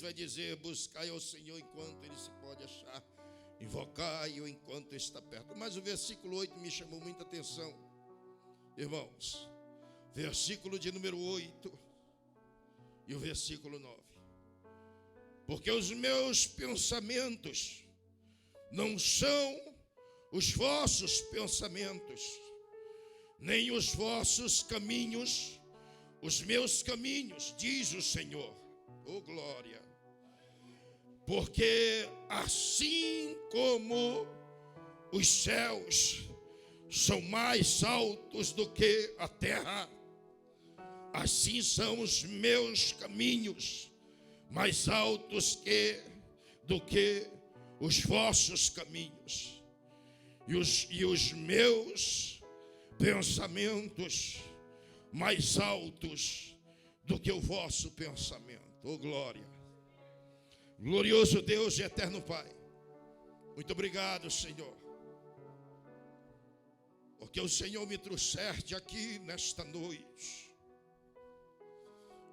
vai dizer: buscai ao Senhor enquanto Ele se pode achar, invocai-o enquanto está perto. Mas o versículo 8 me chamou muita atenção, irmãos. Versículo de número 8 e o versículo 9. Porque os meus pensamentos não são os vossos pensamentos, nem os vossos caminhos, os meus caminhos, diz o Senhor. Oh, glória! Porque assim como os céus são mais altos do que a terra, assim são os meus caminhos mais altos do que os vossos caminhos, e os meus pensamentos mais altos do que o vosso pensamento. Oh, glória! Glorioso Deus e eterno Pai, muito obrigado, Senhor, porque o Senhor me trouxeste aqui nesta noite.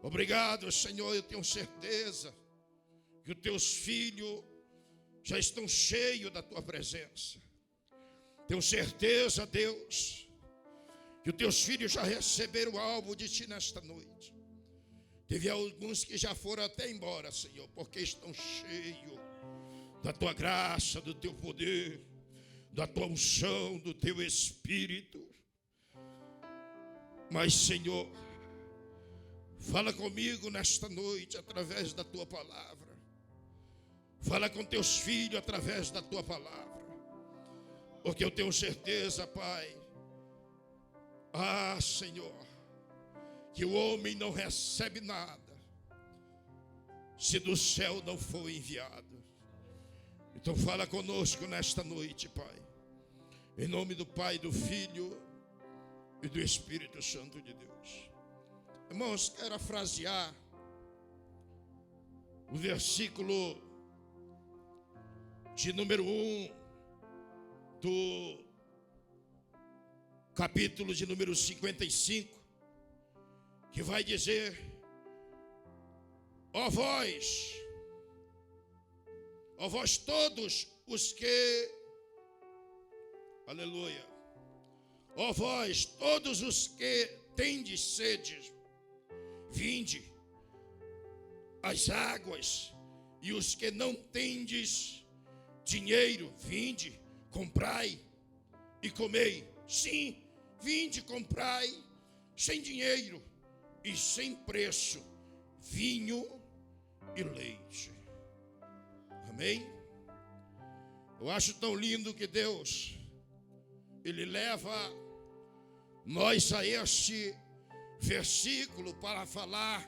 Obrigado, Senhor, eu tenho certeza que os teus filhos já estão cheios da tua presença. Tenho certeza, Deus, que os teus filhos já receberam algo de ti nesta noite. Teve alguns que já foram até embora, Senhor, porque estão cheios da tua graça, do teu poder, da tua unção, do teu Espírito. Mas, Senhor, fala comigo nesta noite através da tua palavra. Fala com teus filhos através da tua palavra. Porque eu tenho certeza, Pai, Senhor, que o homem não recebe nada se do céu não for enviado. Então fala conosco nesta noite, Pai, em nome do Pai, do Filho e do Espírito Santo de Deus. Irmãos, quero frasear o versículo de número 1 do capítulo de número 55, que vai dizer: ó vós todos os que, aleluia, ó vós todos os que tendes sede, vinde às águas, e os que não tendes dinheiro, vinde, comprai e comei. Sim, vinde, comprai sem dinheiro e sem preço vinho e leite. Amém? Eu acho tão lindo que Deus, Ele leva nós a este versículo para falar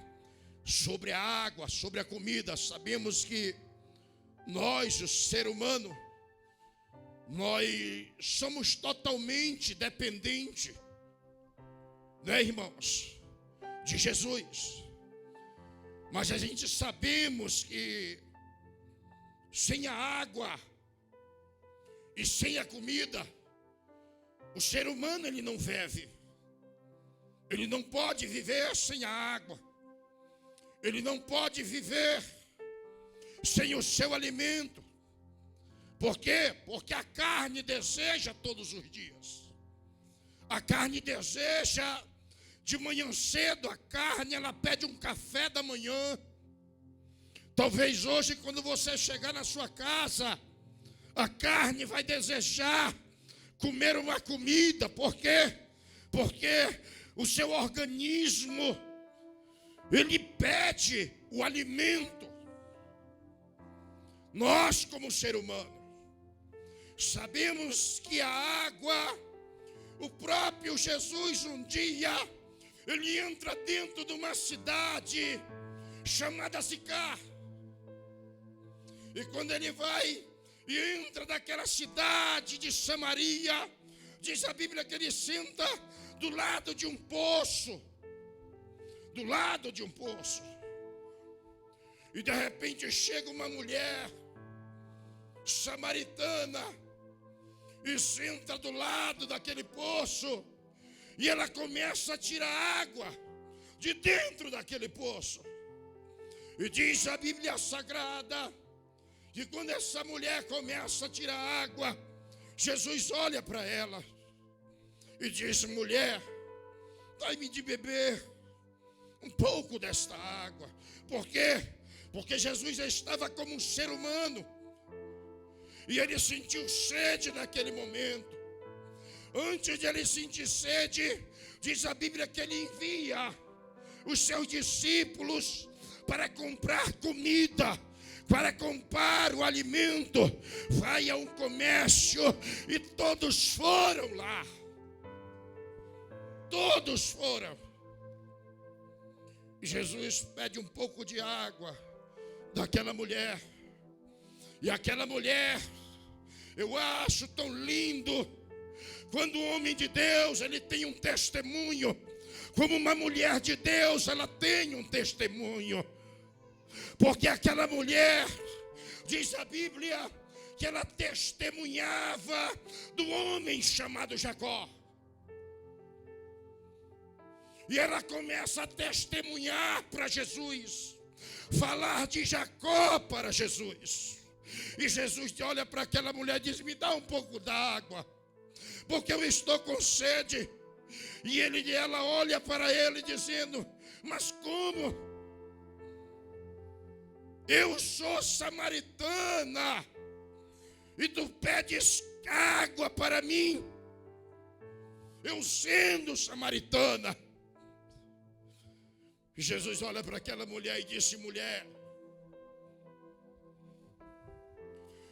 sobre a água, sobre a comida. Sabemos que nós, o ser humano, nós somos totalmente dependentes, né, irmãos, de Jesus. Mas a gente sabemos que sem a água e sem a comida, o ser humano ele não vive. Ele não pode viver sem a água. Ele não pode viver sem o seu alimento. Por quê? Porque a carne deseja todos os dias. A carne deseja de manhã cedo, a carne ela pede um café da manhã. Talvez hoje, quando você chegar na sua casa, a carne vai desejar comer uma comida. Por quê? Porque o seu organismo, ele pede o alimento. Nós, como ser humano, sabemos que a água, o próprio Jesus um dia, ele entra dentro de uma cidade chamada Sicar. E quando ele vai e entra naquela cidade de Samaria, diz a Bíblia que ele senta do lado de um poço. Do lado de um poço. E de repente chega uma mulher samaritana e senta do lado daquele poço. E ela começa a tirar água de dentro daquele poço. E diz a Bíblia Sagrada que quando essa mulher começa a tirar água, Jesus olha para ela e diz: mulher, dai-me de beber um pouco desta água. Por quê? Porque Jesus estava como um ser humano e ele sentiu sede naquele momento. Antes de ele sentir sede, diz a Bíblia que ele envia os seus discípulos para comprar comida, para comprar o alimento. Vai a um comércio e todos foram lá. Todos foram. E Jesus pede um pouco de água daquela mulher. E aquela mulher, eu acho tão lindo quando o homem de Deus, ele tem um testemunho. Como uma mulher de Deus, ela tem um testemunho. Porque aquela mulher, diz a Bíblia, que ela testemunhava do homem chamado Jacó. E ela começa a testemunhar para Jesus, falar de Jacó para Jesus. E Jesus olha para aquela mulher e diz: me dá um pouco d'água, porque eu estou com sede. E ela olha para ele dizendo: mas como? Eu sou samaritana e tu pedes água para mim, eu sendo samaritana. E Jesus olha para aquela mulher e disse: mulher,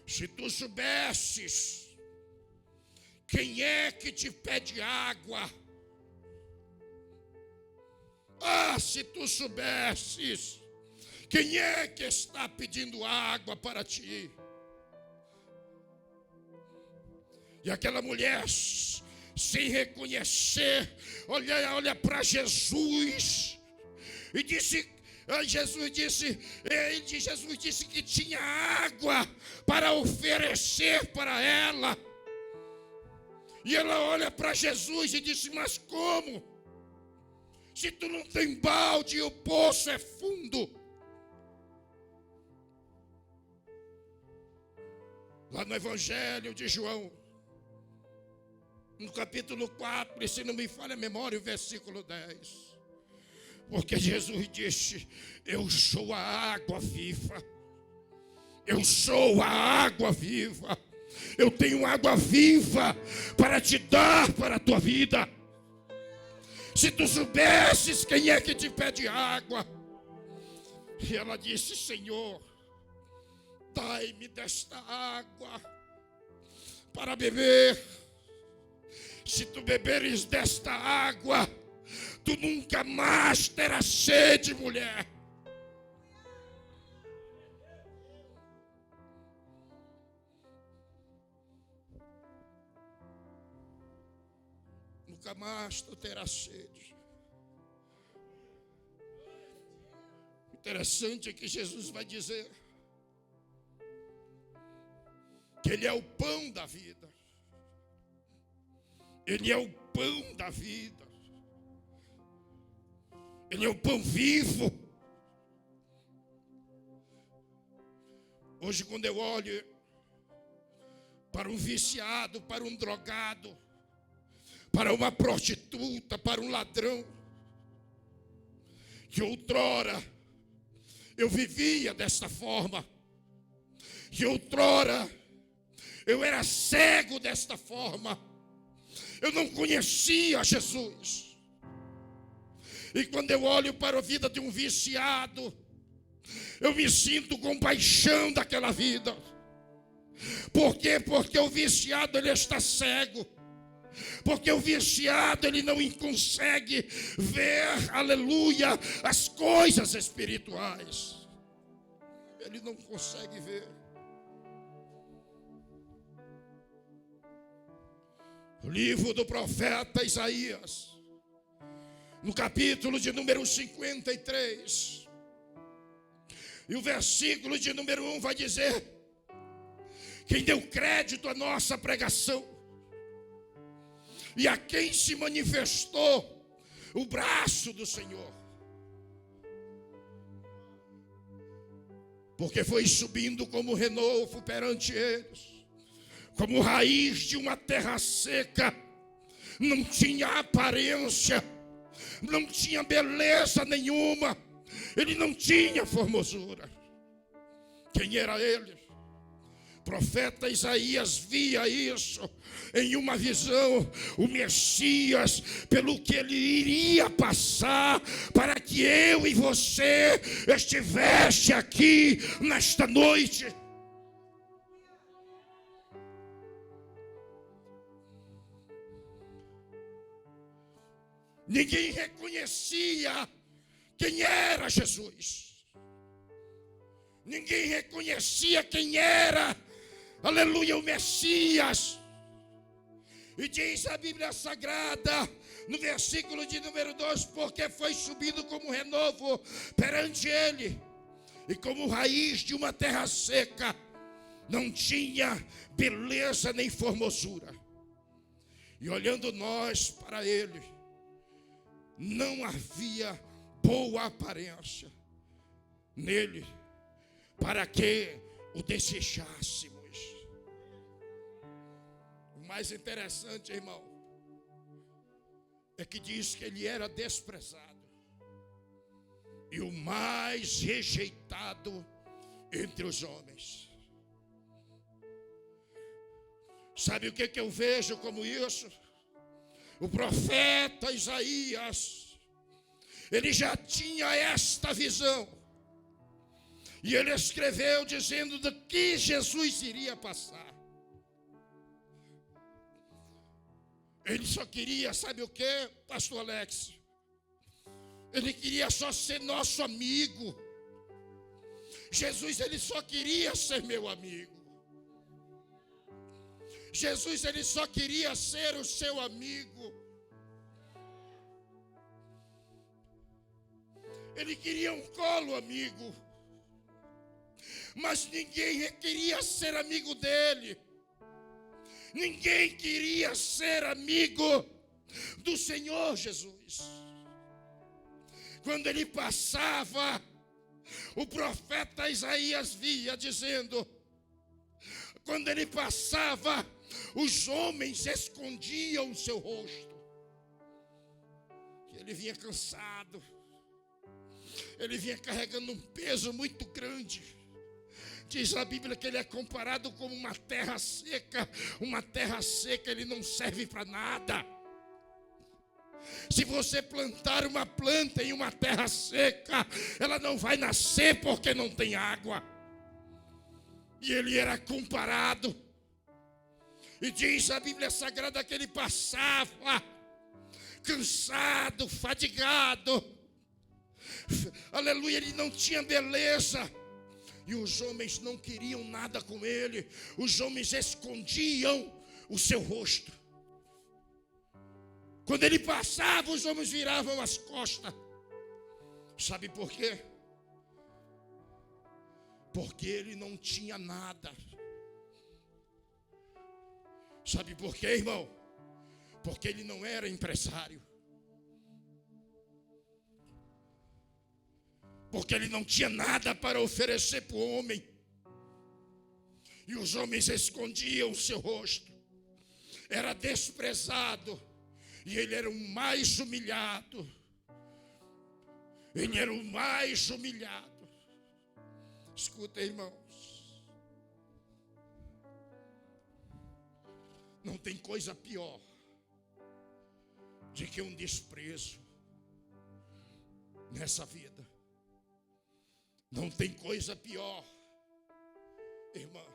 se tu soubesses quem é que te pede água, se tu soubesses quem é que está pedindo água para ti. E aquela mulher, sem reconhecer, olha para Jesus e disse: Jesus disse que tinha água para oferecer para ela. E ela olha para Jesus e disse: mas como? Se tu não tem balde e o poço é fundo. Lá no Evangelho de João, no capítulo 4, e se não me falha a memória, o versículo 10. Porque Jesus disse: eu sou a água viva. Eu sou a água viva. Eu tenho água viva para te dar para a tua vida. Se tu soubesses quem é que te pede água. E ela disse: Senhor, dai-me desta água para beber. Se tu beberes desta água, tu nunca mais terás sede, mulher. Nunca mais tu terás sede. Interessante é que Jesus vai dizer que Ele é o pão da vida. Ele é o pão da vida. Ele é o pão vivo. Hoje, quando eu olho para um viciado, para um drogado, para uma prostituta, para um ladrão, que outrora eu vivia desta forma, que outrora eu era cego desta forma, eu não conhecia Jesus. E quando eu olho para a vida de um viciado, eu me sinto com paixão daquela vida. Por quê? Porque o viciado, ele está cego. Porque o viciado, ele não consegue ver, aleluia, as coisas espirituais. Ele não consegue ver. O livro do profeta Isaías, no capítulo de número 53, e o versículo de número 1 vai dizer: quem deu crédito à nossa pregação e a quem se manifestou o braço do Senhor. porque foi subindo como renovo perante eles, como raiz de uma terra seca. Não tinha aparência, não tinha beleza nenhuma, ele não tinha formosura. Quem era ele? O profeta Isaías via isso em uma visão, o Messias, pelo que ele iria passar, para que eu e você estivesse aqui nesta noite. Ninguém reconhecia quem era Jesus. Ninguém reconhecia quem era, aleluia, o Messias. E diz a Bíblia Sagrada, no versículo de número 2, porque foi subido como renovo perante ele, e como raiz de uma terra seca, não tinha beleza nem formosura. E olhando nós para ele, não havia boa aparência nele, para que o desejássemos. O mais interessante, irmão, é que diz que ele era desprezado e o mais rejeitado entre os homens. Sabe o que eu vejo como isso? O profeta Isaías, ele já tinha esta visão, e ele escreveu dizendo do que Jesus iria passar. Ele só queria, sabe o que, pastor Alex? Ele queria só ser nosso amigo. Jesus, ele só queria ser meu amigo. Jesus, ele só queria ser o seu amigo. Ele queria um colo amigo, mas ninguém queria ser amigo dele. Ninguém queria ser amigo do Senhor Jesus. Quando ele passava, o profeta Isaías via dizendo, quando ele passava, os homens escondiam o seu rosto. Ele vinha cansado, ele vinha carregando um peso muito grande. Diz a Bíblia que ele é comparado como uma terra seca. Uma terra seca, ele não serve para nada. Se você plantar uma planta em uma terra seca, ela não vai nascer porque não tem água. E ele era comparado. E diz a Bíblia Sagrada que ele passava cansado, fadigado. Aleluia, ele não tinha beleza. E os homens não queriam nada com ele. Os homens escondiam o seu rosto. Quando ele passava, os homens viravam as costas. Sabe por quê? Porque ele não tinha nada. Sabe por quê, irmão? Porque ele não era empresário. Porque ele não tinha nada para oferecer para o homem. E os homens escondiam o seu rosto. Era desprezado. E ele era o mais humilhado. Ele era o mais humilhado. Escuta, irmãos. Não tem coisa pior de que um desprezo nessa vida. Não tem coisa pior, irmã,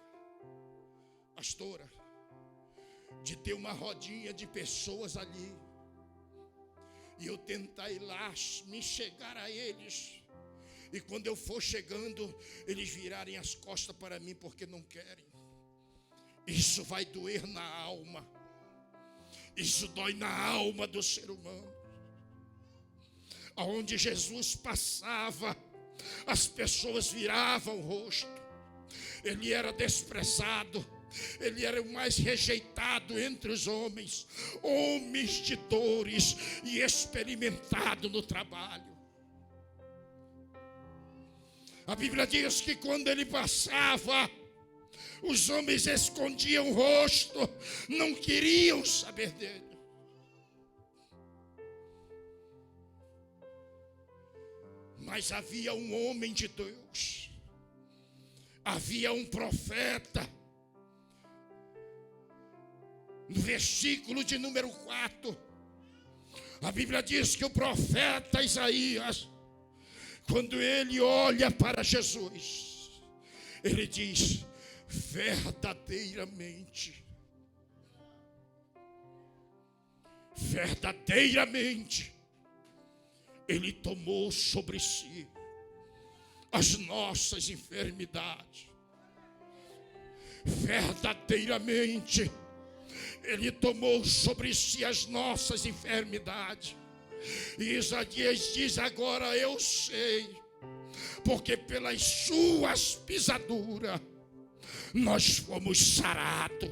pastora, de ter uma rodinha de pessoas ali e eu tentar ir lá, me chegar a eles, e quando eu for chegando, eles virarem as costas para mim porque não querem. Isso vai doer na alma. Isso dói na alma do ser humano. Aonde Jesus passava, as pessoas viravam o rosto. Ele era desprezado. Ele era o mais rejeitado entre os homens. Homens de dores e experimentado no trabalho. A Bíblia diz que quando ele passava, os homens escondiam o rosto, não queriam saber dele. Mas havia um homem de Deus, havia um profeta. No versículo de número 4, a Bíblia diz que o profeta Isaías, quando ele olha para Jesus, ele diz: verdadeiramente, ele tomou sobre si as nossas enfermidades. Verdadeiramente, ele tomou sobre si as nossas enfermidades. E Isaías diz: agora eu sei, porque pelas suas pisaduras nós fomos sarados.